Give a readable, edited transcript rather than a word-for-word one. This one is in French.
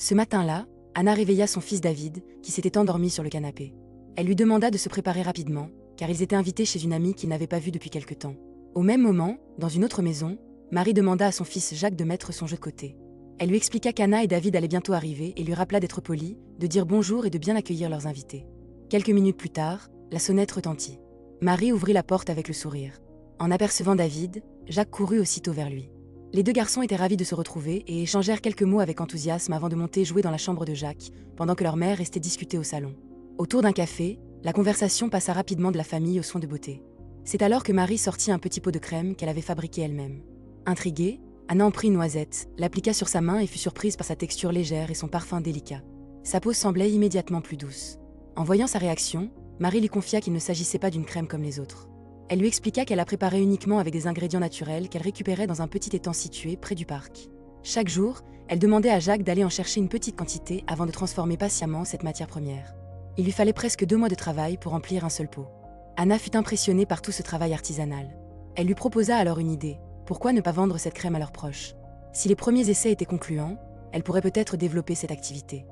Ce matin-là, Anna réveilla son fils David, qui s'était endormi sur le canapé. Elle lui demanda de se préparer rapidement, car ils étaient invités chez une amie qu'ils n'avaient pas vue depuis quelque temps. Au même moment, dans une autre maison, Marie demanda à son fils Jacques de mettre son jeu de côté. Elle lui expliqua qu'Anna et David allaient bientôt arriver et lui rappela d'être poli, de dire bonjour et de bien accueillir leurs invités. Quelques minutes plus tard, la sonnette retentit. Marie ouvrit la porte avec le sourire. En apercevant David, Jacques courut aussitôt vers lui. Les deux garçons étaient ravis de se retrouver et échangèrent quelques mots avec enthousiasme avant de monter jouer dans la chambre de Jacques, pendant que leur mère restait discuter au salon. Autour d'un café, la conversation passa rapidement de la famille aux soins de beauté. C'est alors que Marie sortit un petit pot de crème qu'elle avait fabriqué elle-même. Intriguée, Anna en prit une noisette, l'appliqua sur sa main et fut surprise par sa texture légère et son parfum délicat. Sa peau semblait immédiatement plus douce. En voyant sa réaction, Marie lui confia qu'il ne s'agissait pas d'une crème comme les autres. Elle lui expliqua qu'elle la préparait uniquement avec des ingrédients naturels qu'elle récupérait dans un petit étang situé près du parc. Chaque jour, elle demandait à Jacques d'aller en chercher une petite quantité avant de transformer patiemment cette matière première. Il lui fallait presque 2 mois de travail pour remplir un seul pot. Anna fut impressionnée par tout ce travail artisanal. Elle lui proposa alors une idée. Pourquoi ne pas vendre cette crème à leurs proches? Si les premiers essais étaient concluants, elle pourrait peut-être développer cette activité.